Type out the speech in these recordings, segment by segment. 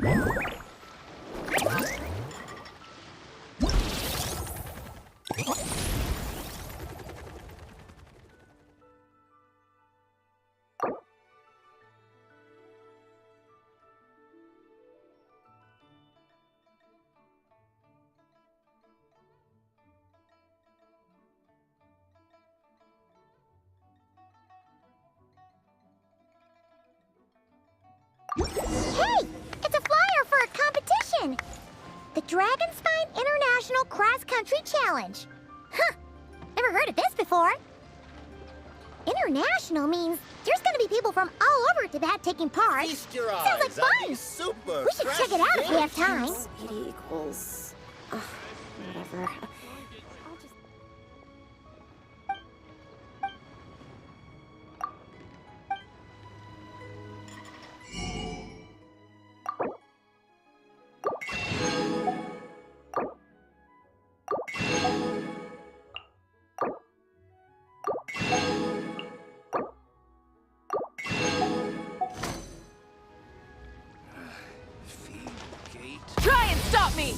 Hey! It's a flyer for a competition! The Dragonspine International Cross Country Challenge. Huh! Never heard of this before. International means there's gonna be people from all over Tibet taking part. Feast your Sounds like eyes on fun! these super We should check it out if we have time. Speedy equals... whatever. Try and stop me!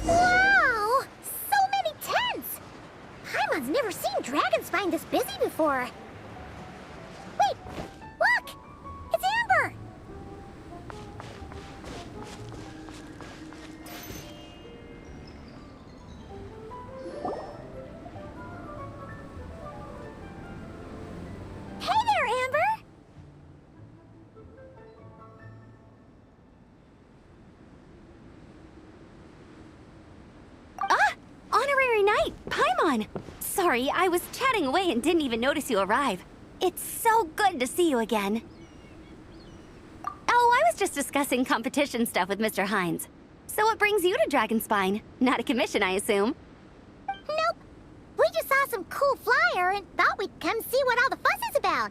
Wow! So many tents! Paimon's never seen Dragonspine this busy before. Wait! Look! It's Amber! Hey there, Amber! Honorary Knight, Paimon! Sorry, I was chatting away and didn't even notice you arrive. It's so good to see you again. Oh, I was just discussing competition stuff with Mr. Hines. So what brings you to Dragonspine? Not a commission, I assume? Nope. We just saw some cool flyer and thought we'd come see what all the fuss is about.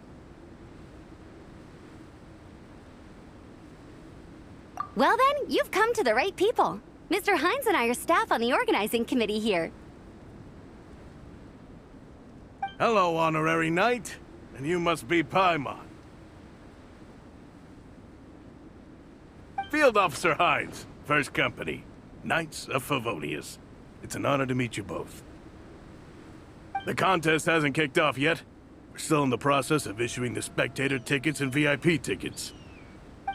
Well then, you've come to the right people. Mr. Hines and I are staff on the organizing committee here. Hello, Honorary Knight. And you must be Paimon. Field Officer Hines, First Company, Knights of Favonius. It's an honor to meet you both. The contest hasn't kicked off yet. We're still in the process of issuing the spectator tickets and VIP tickets.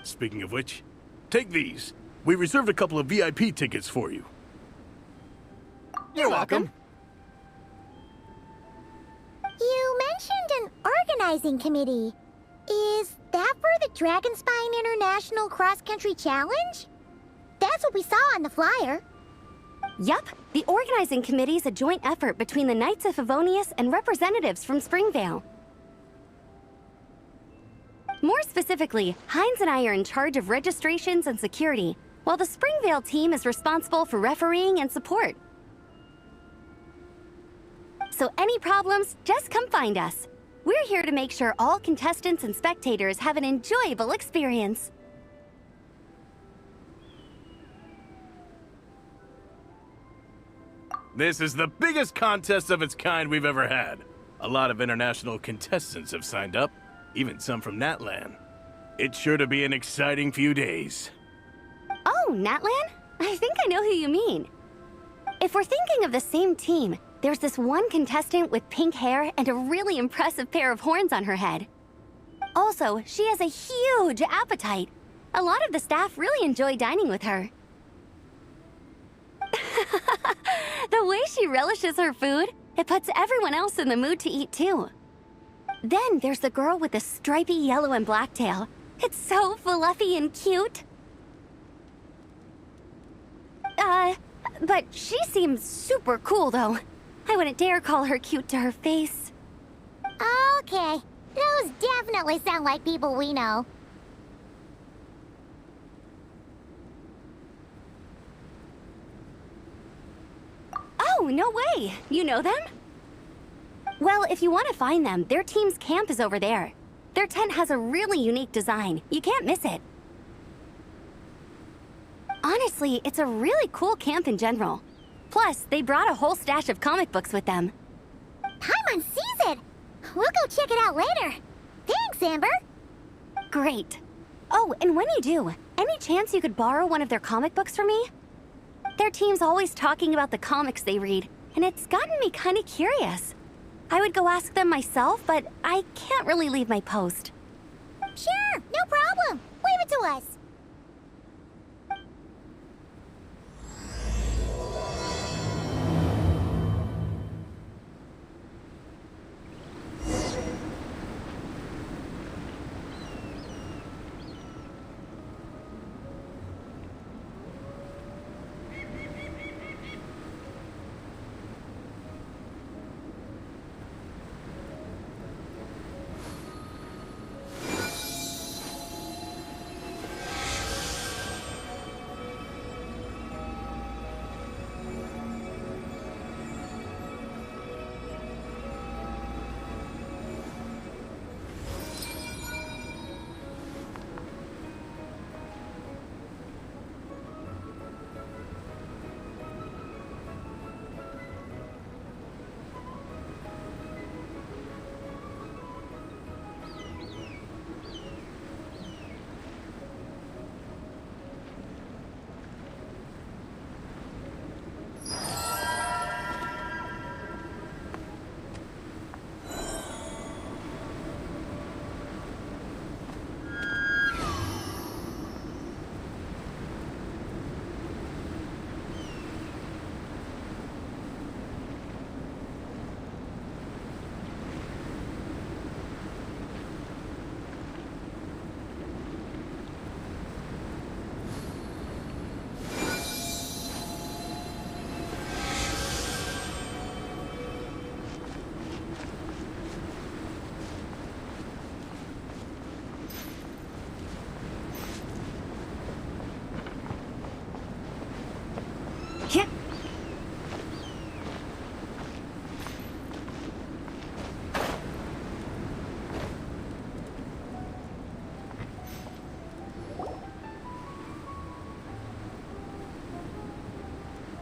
Speaking of which, take these. We reserved a couple of VIP tickets for you. You're welcome. You mentioned an organizing committee. Is that for the Dragonspine International Cross Country Challenge? That's what we saw on the flyer. Yup, the organizing committee is a joint effort between the Knights of Favonius and representatives from Springvale. More specifically, Hines and I are in charge of registrations and security, while the Springvale team is responsible for refereeing and support. So any problems, just come find us. We're here to make sure all contestants and spectators have an enjoyable experience. This is the biggest contest of its kind we've ever had. A lot of international contestants have signed up, even some from Natlan. It's sure to be an exciting few days. Oh, Natlan? I think I know who you mean. If we're thinking of the same team, there's this one contestant with pink hair and a really impressive pair of horns on her head. Also, she has a huge appetite. A lot of the staff really enjoy dining with her. The way she relishes her food, it puts everyone else in the mood to eat too. Then there's the girl with the stripy yellow and black tail. It's so fluffy and cute. But she seems super cool, though. I wouldn't dare call her cute to her face. Okay, those definitely sound like people we know. Oh, no way! You know them? Well, if you want to find them, their team's camp is over there. Their tent has a really unique design. You can't miss it. Honestly, it's a really cool camp in general. Plus, they brought a whole stash of comic books with them. Paimon sees it! We'll go check it out later. Thanks, Amber! Great. Oh, and when you do, any chance you could borrow one of their comic books from me? Their team's always talking about the comics they read, and it's gotten me kind of curious. I would go ask them myself, but I can't really leave my post. Sure, no problem. Leave it to us. Yeah.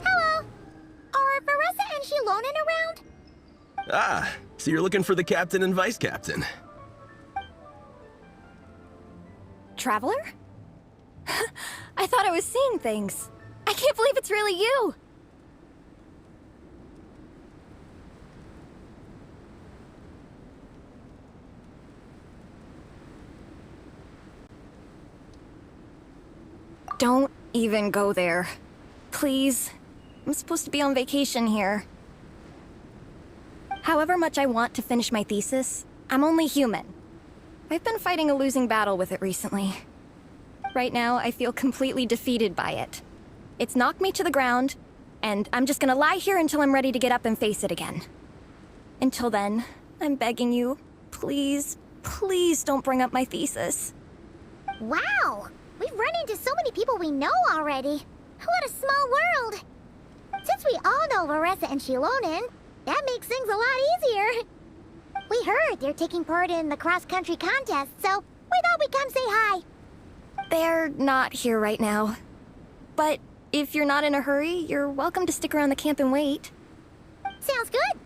Hello. Are Varessa and Shilonen around? Ah, so you're looking for the captain and vice captain. Traveler? I thought I was seeing things. I can't believe it's really you! Don't even go there. Please. I'm supposed to be on vacation here. However much I want to finish my thesis, I'm only human. I've been fighting a losing battle with it recently. Right now, I feel completely defeated by it. It's knocked me to the ground, and I'm just gonna lie here until I'm ready to get up and face it again. Until then, I'm begging you, please, please don't bring up my thesis. Wow! We've run into so many people we know already. What a small world! Since we all know Varessa and Shilonen, that makes things a lot easier. We heard they're taking part in the cross-country contest, so we thought we'd come say hi. They're not here right now. But if you're not in a hurry, you're welcome to stick around the camp and wait. Sounds good.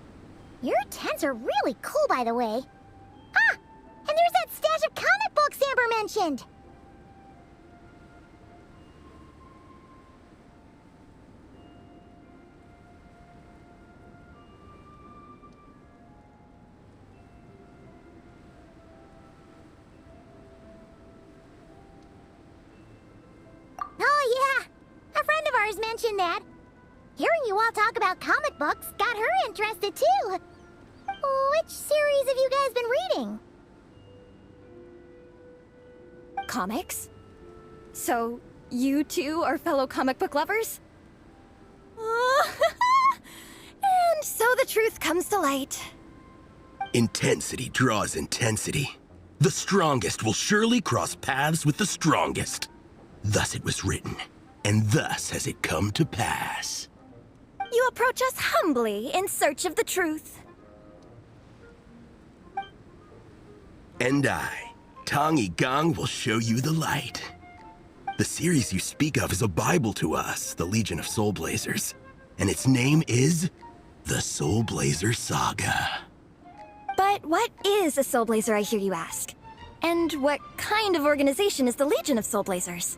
Your tents are really cool, by the way. Ah! And there's that stash of comic books Amber mentioned! Oh, yeah. A friend of ours mentioned that. Hearing you all talk about comic books got her interested, too. Which series have you guys been reading? Comics? So, you two are fellow comic book lovers? And so the truth comes to light. Intensity draws intensity. The strongest will surely cross paths with the strongest. Thus it was written, and thus has it come to pass. You approach us humbly in search of the truth. And I, Tong Gong, will show you the light. The series you speak of is a Bible to us, the Legion of Soulblazers. And its name is the Soulblazer Saga. But what is a Soulblazer, I hear you ask? And what kind of organization is the Legion of Soulblazers?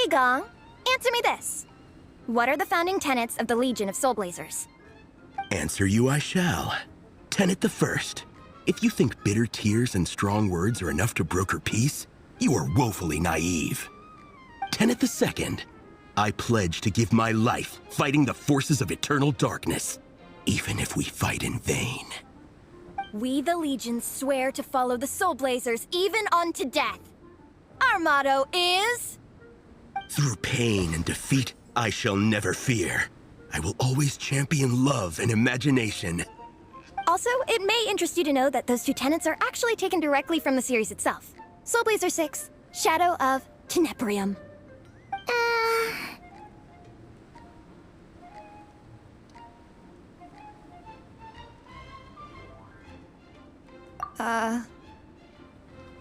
Gong, answer me this. What are the founding tenets of the Legion of Soulblazers? Answer you I shall. Tenet the first. If you think bitter tears and strong words are enough to broker peace, you are woefully naive. Tenet the second. I pledge to give my life fighting the forces of eternal darkness, even if we fight in vain. We, the Legion, swear to follow the Soulblazers even unto death. Our motto is... Through pain and defeat, I shall never fear. I will always champion love and imagination. Also, it may interest you to know that those two tenets are actually taken directly from the series itself. Soulblazer 6, Shadow of Tenebrium.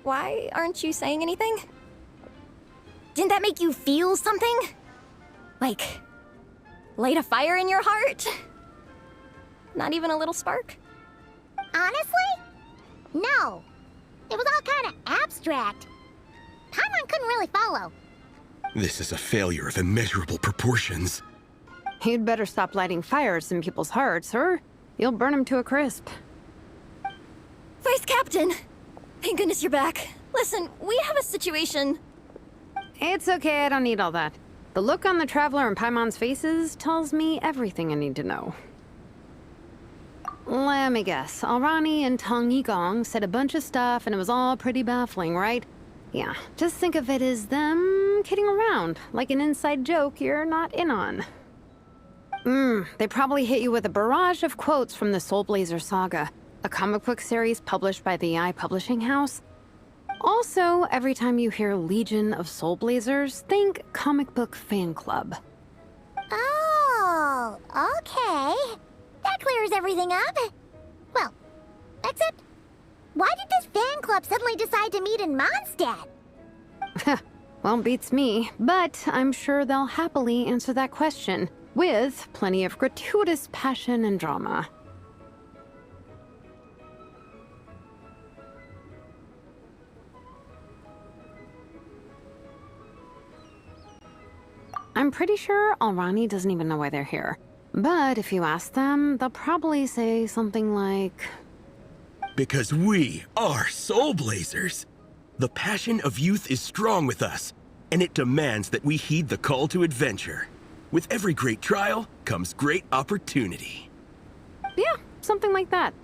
Why aren't you saying anything? Didn't that make you feel something? Like, light a fire in your heart? Not even a little spark? Honestly? No. It was all kind of abstract. Paimon couldn't really follow. This is a failure of immeasurable proportions. You'd better stop lighting fires in people's hearts, or you'll burn them to a crisp. Vice Captain! Thank goodness you're back. Listen, we have a situation. It's okay, I don't need all that. The look on the Traveler and Paimon's faces tells me everything I need to know. Let me guess. Alrani and Tong Gong said a bunch of stuff and it was all pretty baffling, right? Yeah, just think of it as them kidding around, like an inside joke you're not in on. They probably hit you with a barrage of quotes from the Soulblazer Saga, a comic book series published by the AI publishing house. Also, every time you hear Legion of Soulblazers, think comic book fan club. Oh, okay. That clears everything up. Well, except, why did this fan club suddenly decide to meet in Mondstadt? Well, beats me, but I'm sure they'll happily answer that question, with plenty of gratuitous passion and drama. I'm pretty sure Alrani doesn't even know why they're here. But if you ask them, they'll probably say something like... Because we are Soulblazers. The passion of youth is strong with us, and it demands that we heed the call to adventure. With every great trial comes great opportunity. Yeah, something like that.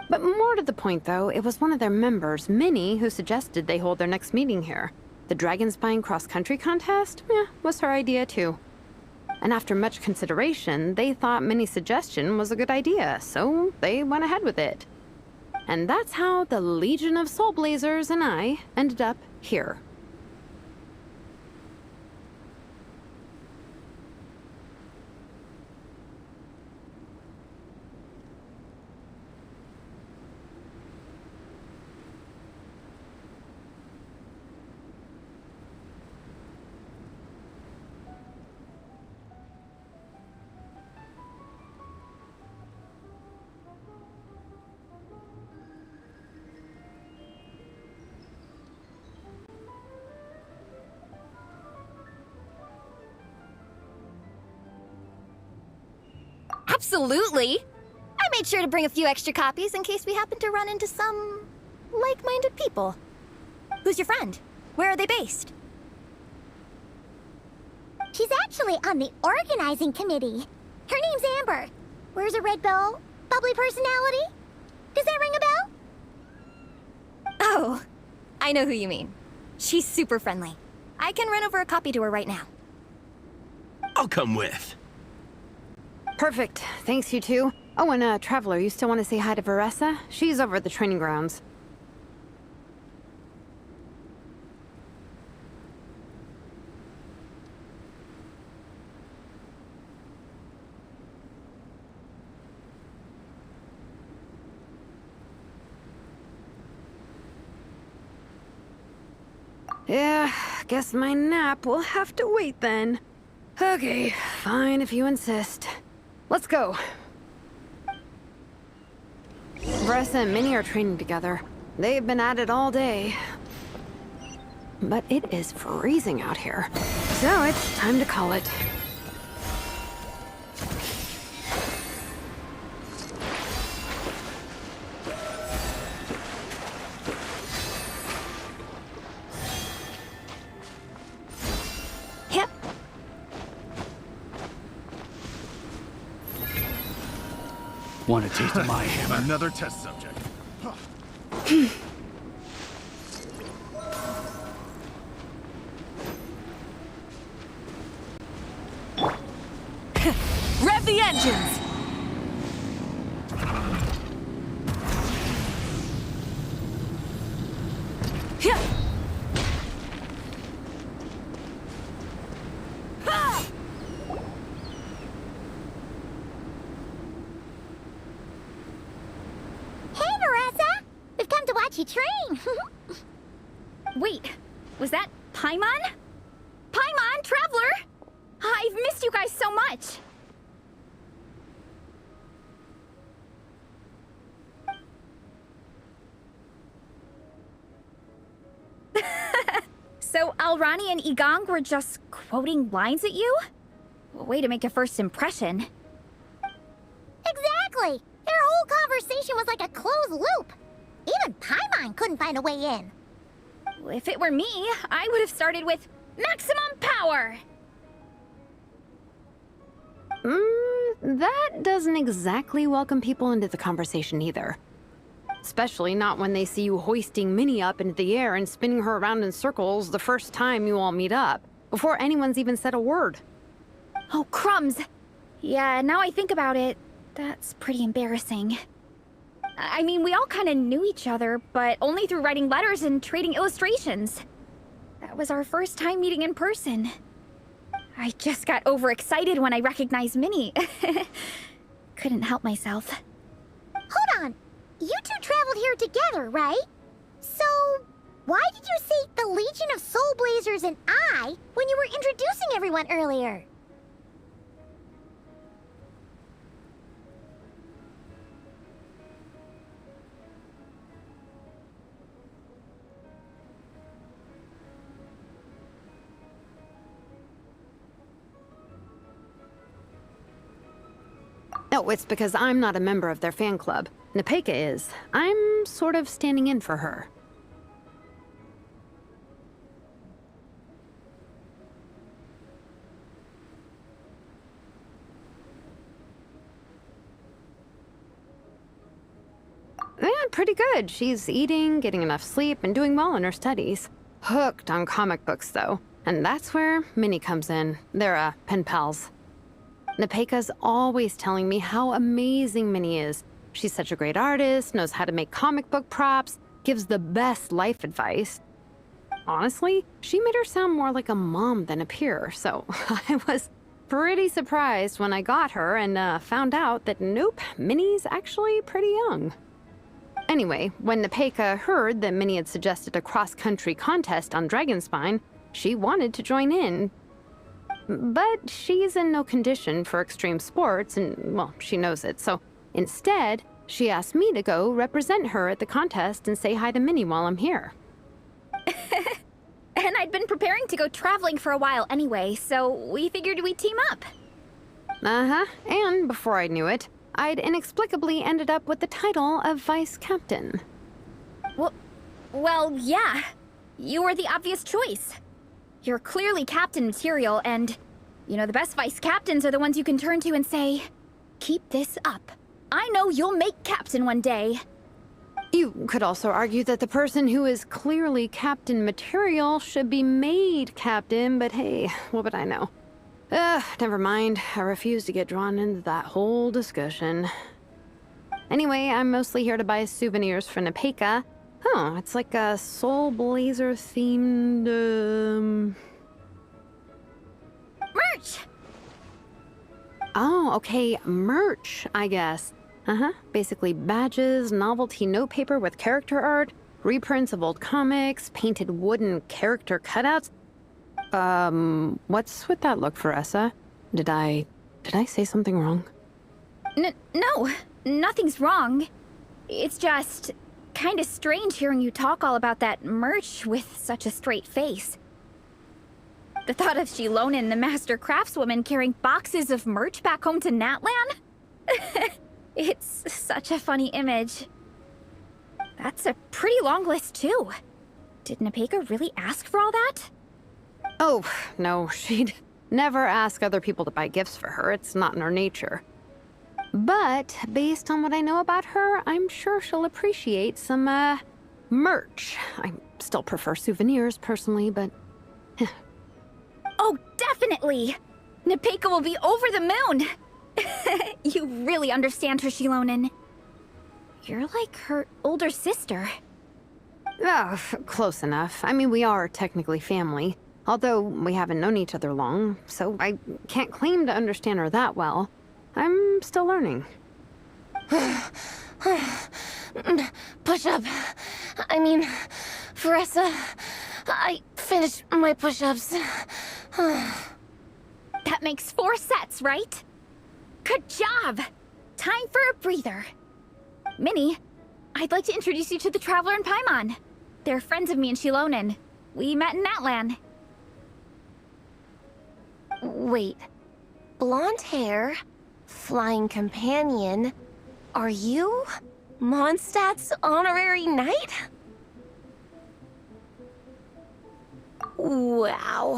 But more to the point, though, it was one of their members, Minnie, who suggested they hold their next meeting here. The Dragon Spine cross-country contest? Was her idea, too. And after much consideration, they thought Minnie's suggestion was a good idea, so they went ahead with it. And that's how the Legion of Soulblazers and I ended up here. Absolutely! I made sure to bring a few extra copies in case we happen to run into some... like-minded people. Who's your friend? Where are they based? She's actually on the organizing committee. Her name's Amber. Wears a red bow, bubbly personality. Does that ring a bell? Oh, I know who you mean. She's super friendly. I can run over a copy to her right now. I'll come with. Perfect. Thanks, you two. Oh, and Traveler, you still want to say hi to Veressa? She's over at the training grounds. Yeah, guess my nap will have to wait then. Okay, fine if you insist. Let's go. Veressa and Minnie are training together. They've been at it all day. But it is freezing out here. So it's time to call it. Yep. Want a taste of my hammer? Another test subject. Rev the engines! Yeah. Ha! Hey, Veressa! We've come to watch you train. Wait, was that Paimon? Paimon, Traveler! I've missed you guys so much! So Alrani and Igong were just quoting lines at you? Way to make a first impression. Exactly! Their whole conversation was like a closed loop. Even Paimon couldn't find a way in. If it were me, I would have started with maximum power! That doesn't exactly welcome people into the conversation either. Especially not when they see you hoisting Minnie up into the air and spinning her around in circles the first time you all meet up, before anyone's even said a word. Oh, crumbs! Yeah, now I think about it, that's pretty embarrassing. I mean, we all kind of knew each other, but only through writing letters and trading illustrations. That was our first time meeting in person. I just got overexcited when I recognized Minnie. Couldn't help myself. Hold on. You two traveled here together, right? So, why did you say the Legion of Soulblazers and I when you were introducing everyone earlier? No, it's because I'm not a member of their fan club. Nepeka is. I'm sort of standing in for her. Yeah, pretty good. She's eating, getting enough sleep, and doing well in her studies. Hooked on comic books, though. And that's where Minnie comes in. They're, pen pals. Nepeka's always telling me how amazing Minnie is. She's such a great artist, knows how to make comic book props, gives the best life advice. Honestly, she made her sound more like a mom than a peer, so I was pretty surprised when I got her and found out that nope, Minnie's actually pretty young. Anyway, when Nepeka heard that Minnie had suggested a cross-country contest on Dragonspine, she wanted to join in. But she's in no condition for extreme sports, and, well, she knows it, so instead, she asked me to go represent her at the contest and say hi to Minnie while I'm here. And I'd been preparing to go traveling for a while anyway, so we figured we'd team up. Uh-huh, and before I knew it, I'd inexplicably ended up with the title of Vice Captain. Well, yeah. You were the obvious choice. You're clearly captain material, and, you know, the best vice captains are the ones you can turn to and say, keep this up. I know you'll make captain one day. You could also argue that the person who is clearly captain material should be made captain, but hey, what would I know? Never mind. I refuse to get drawn into that whole discussion. Anyway, I'm mostly here to buy souvenirs for Nepeka. Oh, it's like a Soulblazer themed, Merch! Oh, okay, merch, I guess. Basically badges, novelty notepaper with character art, reprints of old comics, painted wooden character cutouts. What's with that look, Faressa? Did I say something wrong? No, nothing's wrong. It's just kind of strange hearing you talk all about that merch with such a straight face. The thought of Shilonen, the master craftswoman, carrying boxes of merch back home to Natlan? It's such a funny image. That's a pretty long list, too. Did Nepeka really ask for all that? Oh, no, she'd never ask other people to buy gifts for her. It's not in her nature. But based on what I know about her, I'm sure she'll appreciate some, merch. I still prefer souvenirs, personally, but... Oh, definitely! Nepeka will be over the moon! You really understand her, Shilonen. You're like her older sister. Oh, close enough. I mean, we are technically family, although we haven't known each other long, so I can't claim to understand her that well. I'm still learning. Push-up. I mean, Faressa, I finished my push-ups. That makes 4 sets, right? Good job! Time for a breather. Minnie, I'd like to introduce you to the Traveler and Paimon. They're friends of me and Shilonen. We met in Natlan. Wait. Blonde hair, flying companion. Are you Mondstadt's honorary knight? Wow.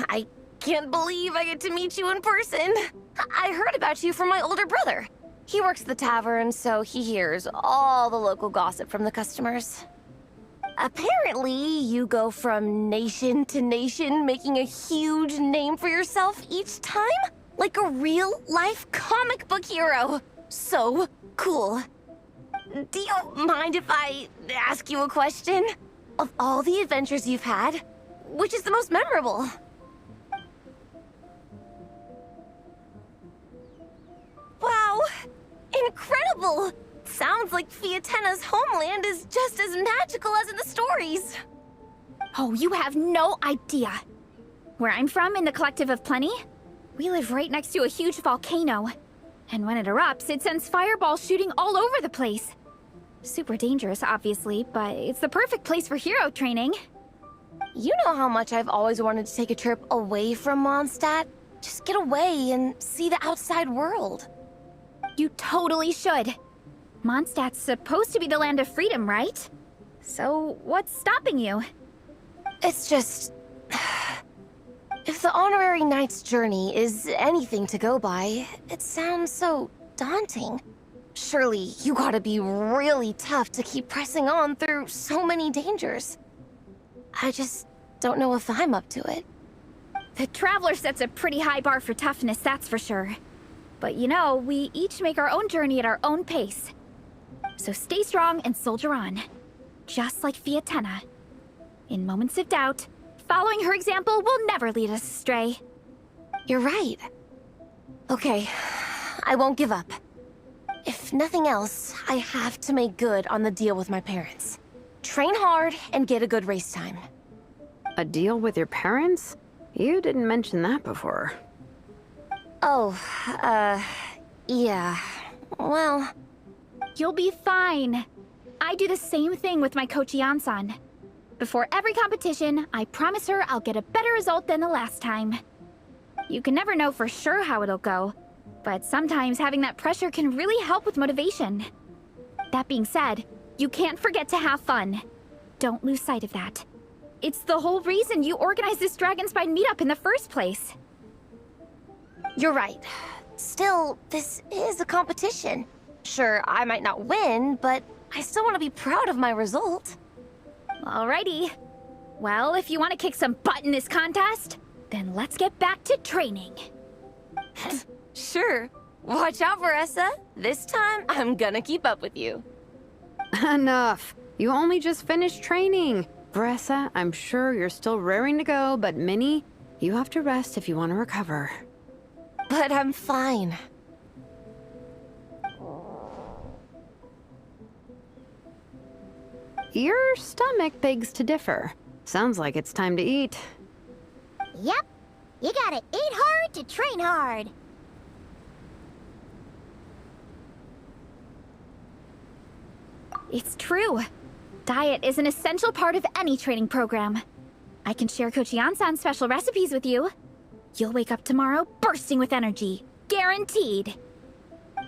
I can't believe I get to meet you in person. I heard about you from my older brother. He works at the tavern, so he hears all the local gossip from the customers. Apparently, you go from nation to nation, making a huge name for yourself each time? Like a real-life comic book hero. So cool. Do you mind if I ask you a question? Of all the adventures you've had, which is the most memorable? Wow! Incredible! Sounds like Fiatena's homeland is just as magical as in the stories. Oh, you have no idea. Where I'm from, in the Collective of Plenty, we live right next to a huge volcano. And when it erupts, it sends fireballs shooting all over the place. Super dangerous, obviously, but it's the perfect place for hero training. You know how much I've always wanted to take a trip away from Mondstadt? Just get away and see the outside world. You totally should. Mondstadt's supposed to be the land of freedom, right? So, what's stopping you? It's just... If the honorary knight's journey is anything to go by, it sounds so daunting. Surely you gotta be really tough to keep pressing on through so many dangers. I just don't know if I'm up to it. The Traveler sets a pretty high bar for toughness, that's for sure. But you know, we each make our own journey at our own pace. So stay strong and soldier on. Just like Fiatena. In moments of doubt, following her example will never lead us astray. You're right. Okay, I won't give up. If nothing else, I have to make good on the deal with my parents. Train hard and get a good race time. A deal with your parents? You didn't mention that before. Oh, yeah. Well... You'll be fine. I do the same thing with my coach Yansan. Before every competition, I promise her I'll get a better result than the last time. You can never know for sure how it'll go, but sometimes having that pressure can really help with motivation. That being said, you can't forget to have fun. Don't lose sight of that. It's the whole reason you organized this Dragonspine meetup in the first place. You're right. Still, this is a competition. Sure, I might not win, but I still want to be proud of my result. Alrighty. Well, if you want to kick some butt in this contest, then let's get back to training. Sure. Watch out, Veressa. This time, I'm gonna keep up with you. Enough. You only just finished training. Veressa, I'm sure you're still raring to go, but Minnie, you have to rest if you want to recover. But I'm fine. Your stomach begs to differ. Sounds like it's time to eat. Yep. You gotta eat hard to train hard. It's true. Diet is an essential part of any training program. I can share Coach Yansan's special recipes with you. You'll wake up tomorrow bursting with energy. Guaranteed.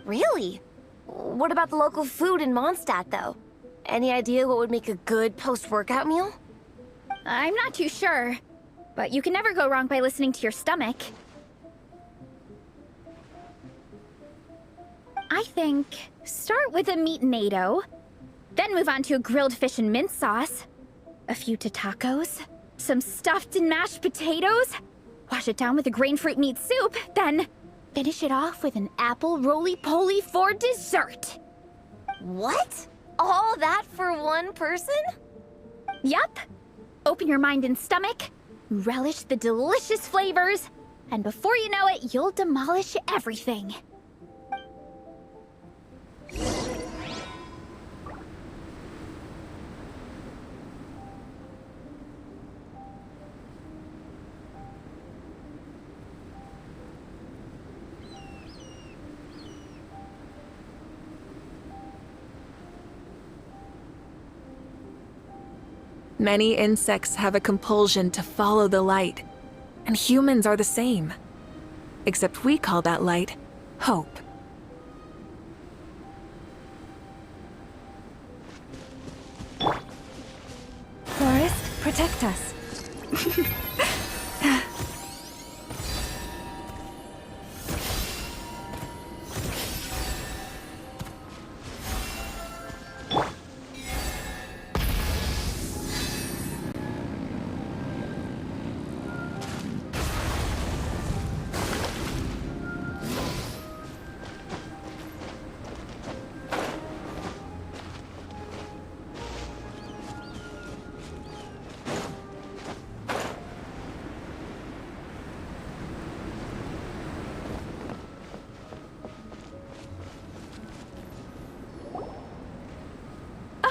Really? What about the local food in Mondstadt, though? Any idea what would make a good post-workout meal? I'm not too sure, but you can never go wrong by listening to your stomach. I think start with a meat natto, then move on to a grilled fish and mint sauce, a few tacos, some stuffed and mashed potatoes, wash it down with a grain fruit meat soup, then finish it off with an apple roly-poly for dessert. What? All that for one person? Yup. Open your mind and stomach, relish the delicious flavors, and before you know it, you'll demolish everything. Many insects have a compulsion to follow the light, and humans are the same. Except we call that light hope. Forest, protect us.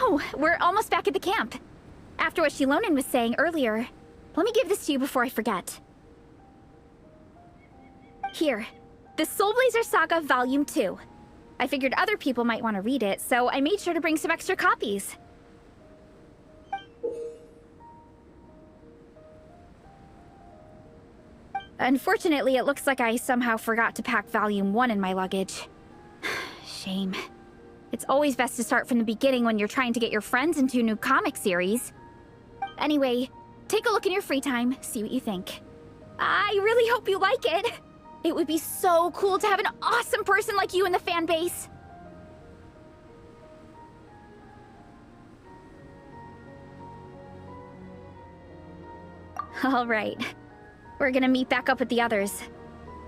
Oh, we're almost back at the camp. After what Shilonen was saying earlier, let me give this to you before I forget. Here, the Soulblazers Saga Volume 2. I figured other people might want to read it, so I made sure to bring some extra copies. Unfortunately, it looks like I somehow forgot to pack Volume 1 in my luggage. Shame. It's always best to start from the beginning when you're trying to get your friends into a new comic series. Anyway, take a look in your free time, see what you think. I really hope you like it. It would be so cool to have an awesome person like you in the fan base. All right. We're gonna meet back up with the others.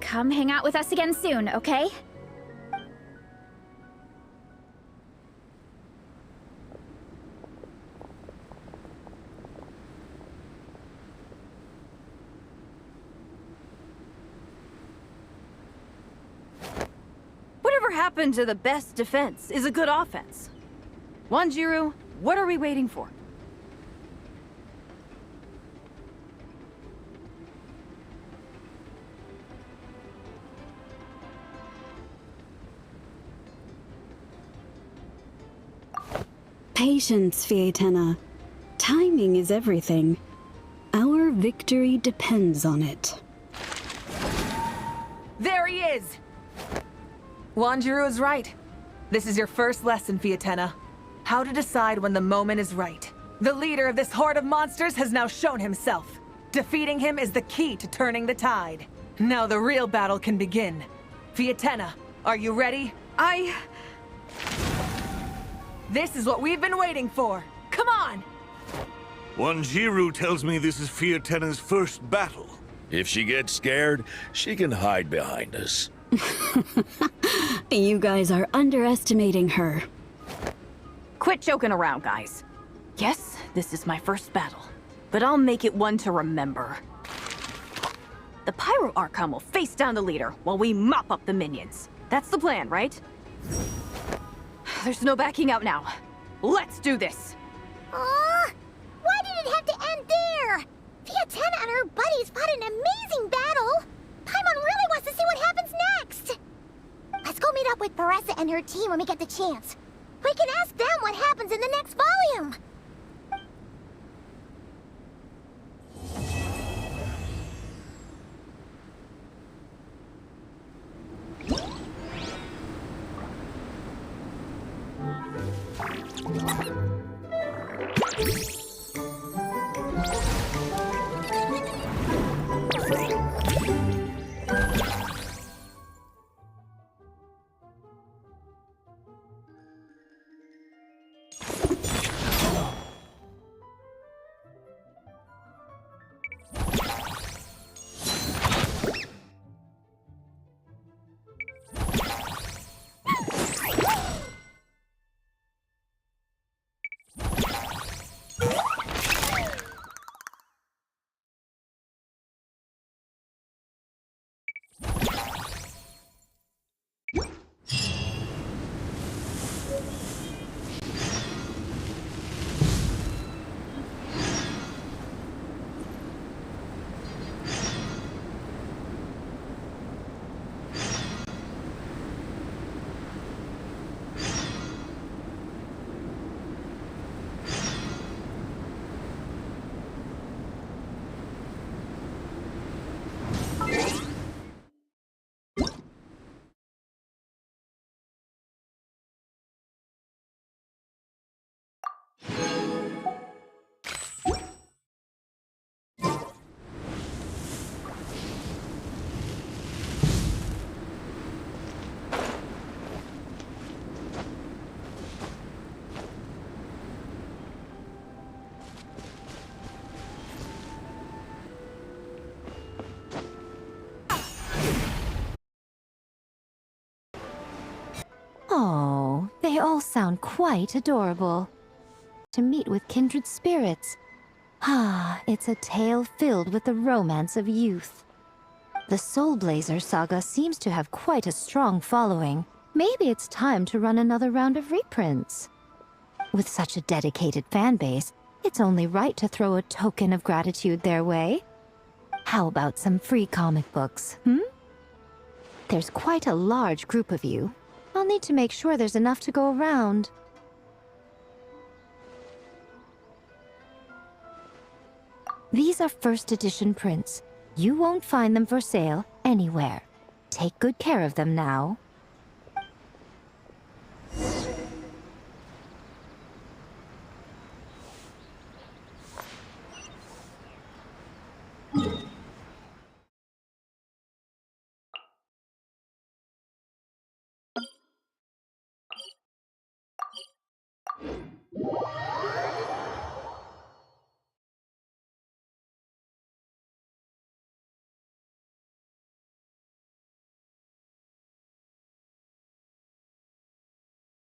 Come hang out with us again soon, okay? Whatever happened to the best defense is a good offense? Wanjiru, what are we waiting for? Patience, Fietena. Timing is everything. Our victory depends on it. There he is! Wanjiru is right. This is your first lesson, Fietena. How to decide when the moment is right. The leader of this horde of monsters has now shown himself. Defeating him is the key to turning the tide. Now the real battle can begin. Fietena, are you ready? This is what we've been waiting for. Come on! Wanjiru tells me this is Fiatena's first battle. If she gets scared, she can hide behind us. You guys are underestimating her. Quit joking around, guys. Yes, this is my first battle, but I'll make it one to remember. The Pyro Archon will face down the leader while we mop up the minions. That's the plan, right? There's no backing out now. Let's do this! Aw! Why did it have to end there? Fiatena and her buddies fought an amazing battle! Paimon really wants to see what happens next! Let's go meet up with Paressa and her team when we get the chance. We can ask them what happens in the next volume! Oh, they all sound quite adorable. To meet with kindred spirits. Ah, it's a tale filled with the romance of youth. The Soulblazers saga seems to have quite a strong following. Maybe it's time to run another round of reprints. With such a dedicated fan base, it's only right to throw a token of gratitude their way. How about some free comic books, There's quite a large group of you. I'll need to make sure there's enough to go around. These are first edition prints. You won't find them for sale anywhere. Take good care of them now.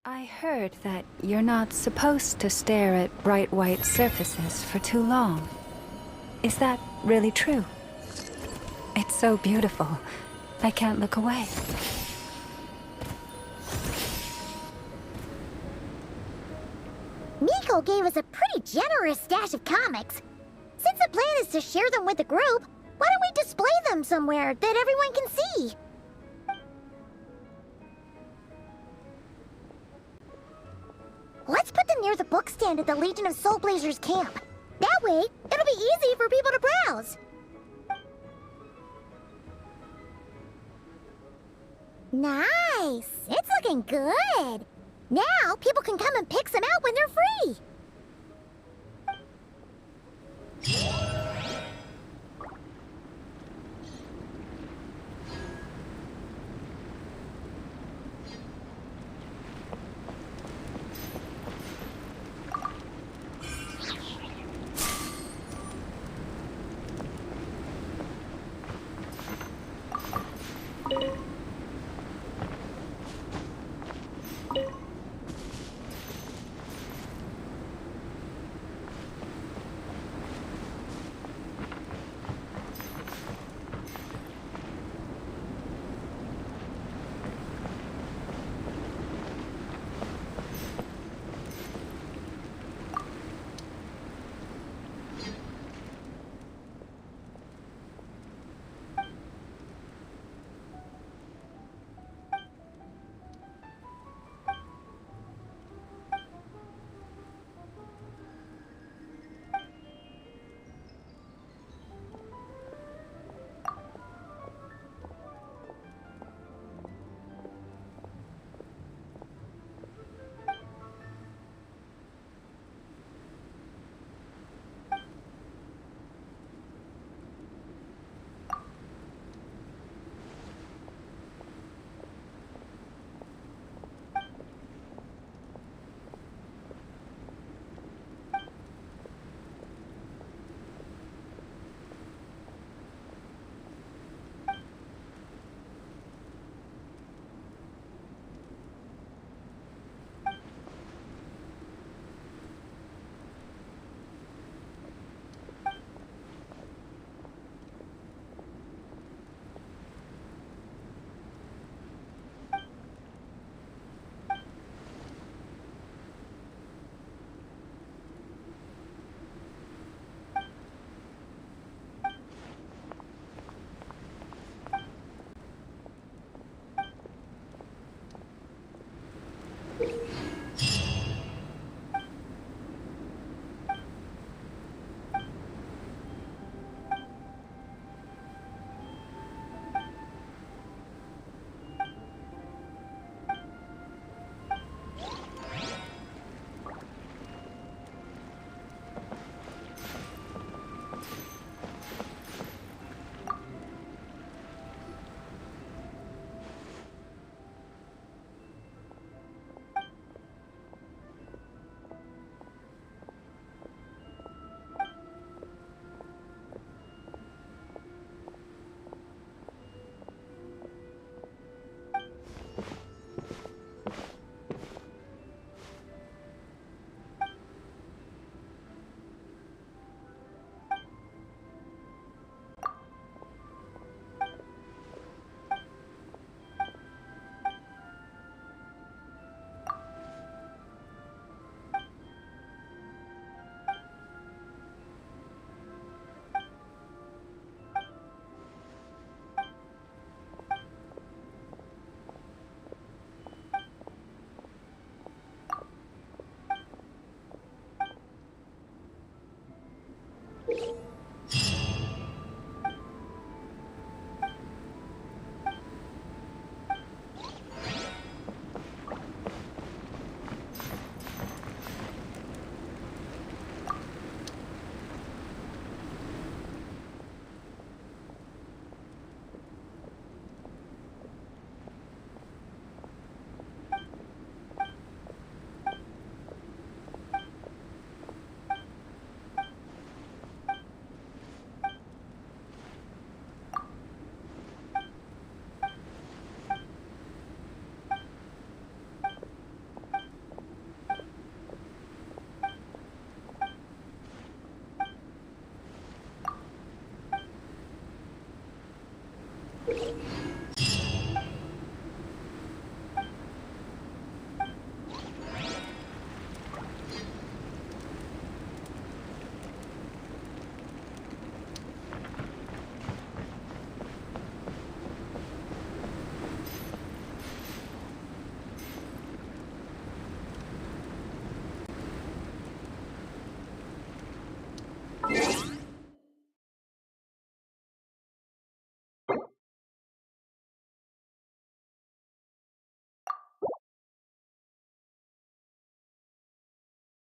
I heard that you're not supposed to stare at bright white surfaces for too long. Is that really true? It's so beautiful. I can't look away. Miko gave us a pretty generous stash of comics. Since the plan is to share them with the group, why don't we display them somewhere that everyone can see? Let's put them near the book stand at the Legion of Soulblazers camp. That way, it'll be easy for people to browse. Nice! It's looking good! Now, people can come and pick some out when they're free! you